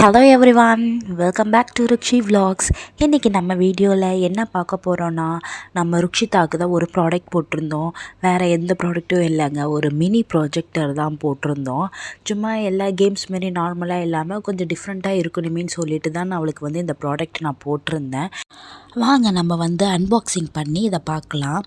Hello everyone, welcome back to Rukshi vlogs. இன்றைக்கி நம்ம வீடியோவில் என்ன பார்க்க போகிறோன்னா, நம்ம ருக்ஷிதாவுக்கு தான் ஒரு ப்ராடக்ட் போட்டிருந்தோம். வேறு எந்த ப்ராடக்ட்டும் இல்லைங்க, ஒரு மினி ப்ராஜெக்டர் தான் போட்டிருந்தோம். சும்மா எல்லா கேம்ஸ் மாரி நார்மலாக இல்லாமல் கொஞ்சம் டிஃப்ரெண்ட்டாக இருக்கணுமேன்னு சொல்லிட்டு தான் நான் அவளுக்கு இந்த ப்ராடக்ட் நான் போட்டிருந்தேன். வாங்க நம்ம அன்பாக்சிங் பண்ணி இதை பார்க்கலாம்.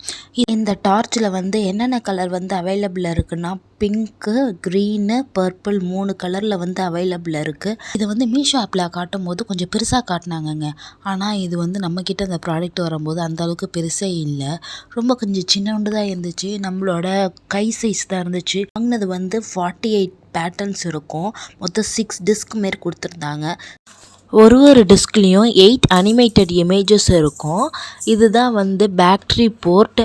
இந்த டார்ச்சில் என்னென்ன கலர் அவைலபிளாக இருக்குன்னா, பிங்க்கு, க்ரீனு, பர்பிள் 3 கலரில் அவைலபிளாக இருக்குது. இதை மீஷோ ஆப்பில் காட்டும் போது கொஞ்சம் பெருசாக காட்டினாங்கங்க. ஆனால் இது நம்மக்கிட்ட அந்த ப்ராடக்ட் வரும்போது அந்த அளவுக்கு பெருசே இல்லை, ரொம்ப கொஞ்சம் சின்னோண்டு தான் இருந்துச்சு. நம்மளோட கை சைஸ் தான் இருந்துச்சு. வாங்கினது 48 பேட்டர்ன்ஸ் இருக்கும். மொத்தம் 6 டிஸ்க் மாரி கொடுத்துருந்தாங்க. ஒரு டிஸ்க்லேயும் 8 அனிமேட்டட் இமேஜஸ் இருக்கும். இதுதான் பேட்ரி போர்ட்.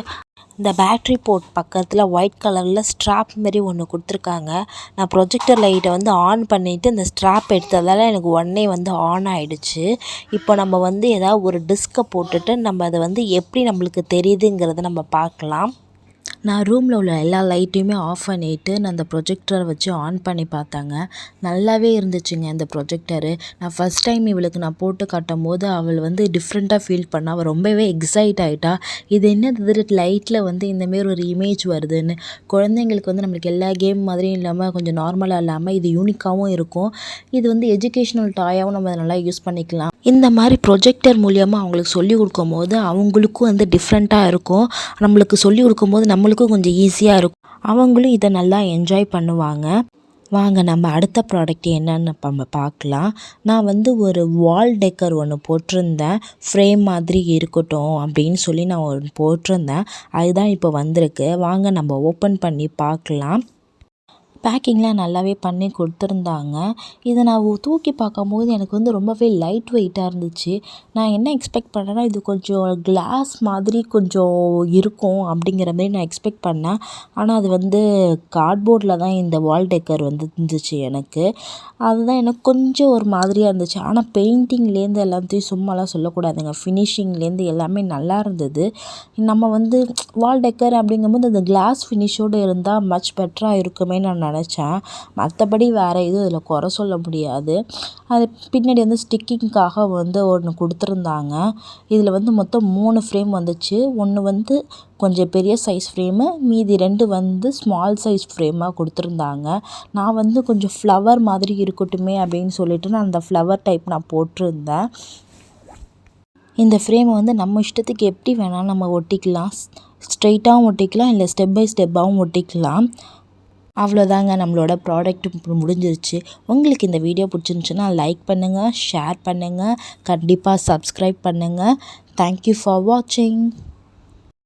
இந்த பேட்ரி போர்ட் பக்கத்தில் ஒயிட் கலரில் ஸ்ட்ராப் மாரி ஒன்று கொடுத்துருக்காங்க. நான் ப்ரொஜெக்டர் லைட்டை ஆன் பண்ணிவிட்டு இந்த ஸ்ட்ராப் எடுத்ததால் எனக்கு உடனே ஆன் ஆகிடுச்சு. இப்போ நம்ம ஏதாவது ஒரு டிஸ்கை போட்டுட்டு நம்ம அதை எப்படி நம்மளுக்கு தெரியுதுங்கிறத நம்ம பார்க்கலாம். நான் ரூமில் உள்ள எல்லா லைட்டையுமே ஆஃப் பண்ணிவிட்டு நான் அந்த ப்ரொஜெக்டரை வச்சு ஆன் பண்ணி பார்த்தாங்க. நல்லாவே இருந்துச்சுங்க இந்த ப்ரொஜெக்டரு. நான் ஃபஸ்ட் டைம் இவளுக்கு நான் போட்டு காட்டும் போது அவள் டிஃப்ரெண்ட்டாக ஃபீல் பண்ணால் அவள் ரொம்பவே எக்ஸைட் ஆகிட்டா. இது என்னது லைட்டில் இந்தமாரி ஒரு இமேஜ் வருதுன்னு. குழந்தைங்களுக்கு நம்மளுக்கு எல்லா கேம் மாதிரியும் இல்லாமல் கொஞ்சம் நார்மலாக இல்லாமல் இது யூனிக்காகவும் இருக்கும். இது எஜுகேஷ்னல் டாயாகவும் நம்ம நல்லா யூஸ் பண்ணிக்கலாம். இந்த மாதிரி ப்ரொஜெக்டர் மூலியமாக அவங்களுக்கு சொல்லிக் கொடுக்கும்போது அவங்களுக்கும் டிஃப்ரெண்ட்டாக இருக்கும். நம்மளுக்கு சொல்லிக் கொடுக்கும்போது நம்மளுக்கும் கொஞ்சம் ஈஸியாக இருக்கும். அவங்களும் இதை நல்லா என்ஜாய் பண்ணுவாங்க. வாங்க நம்ம அடுத்த ப்ராடக்ட் என்னன்னு நம்ம பார்க்கலாம். நான் ஒரு வால் டெக்கர் ஒன்று போட்டிருந்தேன். ஃப்ரேம் மாதிரி இருக்கட்டும் அப்படின்னு சொல்லி நான் ஒன்று போட்டிருந்தேன். அதுதான் இப்போ வந்திருக்கு. வாங்க நம்ம ஓப்பன் பண்ணி பார்க்கலாம். பேக்கிங்லாம் நல்லாவே பண்ணி கொடுத்துருந்தாங்க. இதை நான் தூக்கி பார்க்கும்போது எனக்கு ரொம்பவே லைட் வெயிட்டாக இருந்துச்சு. நான் என்ன எக்ஸ்பெக்ட் பண்ணேன்னா, இது கொஞ்சம் கிளாஸ் மாதிரி கொஞ்சம் இருக்கும் அப்படிங்கிற மாரி நான் எக்ஸ்பெக்ட் பண்ணேன். ஆனால் அது கார்ட்போர்டில் தான் இந்த வால் டெக்கர் இருந்துச்சு எனக்கு. அதுதான் எனக்கு கொஞ்சம் ஒரு மாதிரியாக இருந்துச்சு. ஆனால் பெயிண்டிங்லேருந்து எல்லாத்தையும் சும்மாலாம் சொல்லக்கூடாதுங்க. ஃபினிஷிங்லேருந்து எல்லாமே நல்லா இருந்தது. நம்ம வால் டெக்கர் அப்படிங்கும்போது அந்த கிளாஸ் ஃபினிஷோடு இருந்தால் மச் பெட்டராக இருக்குமே நான் நினச்சேன். மற்றபடி வேறு எதுவும் இதில் குறை சொல்ல முடியாது. அது பின்னாடி ஸ்டிக்கிங்காக ஒன்று கொடுத்துருந்தாங்க. இதில் மொத்தம் 3 ஃப்ரேம் வந்துச்சு. ஒன்று கொஞ்சம் பெரிய சைஸ் ஃப்ரேமு, மீதி 2 ஸ்மால் சைஸ் ஃப்ரேமாக கொடுத்துருந்தாங்க. நான் கொஞ்சம் ஃப்ளவர் மாதிரி இருக்கட்டுமே அப்படின்னு சொல்லிட்டு நான் அந்த ஃப்ளவர் டைப் நான் போட்டிருந்தேன். இந்த ஃப்ரேமை நம்ம இஷ்டத்துக்கு எப்படி வேணாலும் நம்ம ஒட்டிக்கலாம். ஸ்ட்ரெயிட்டாகவும் ஒட்டிக்கலாம், இல்லை ஸ்டெப் பை ஸ்டெப்பாகவும் ஒட்டிக்கலாம். அவ்வளோதாங்க, நம்மளோட ப்ராடக்ட் முடிஞ்சிருச்சு. உங்களுக்கு இந்த வீடியோ பிடிச்சிருந்துச்சுன்னா லைக் பண்ணுங்கள், ஷேர் பண்ணுங்கள், கண்டிப்பாக சப்ஸ்கிரைப் பண்ணுங்கள். தேங்க்யூ ஃபார் வாட்சிங்.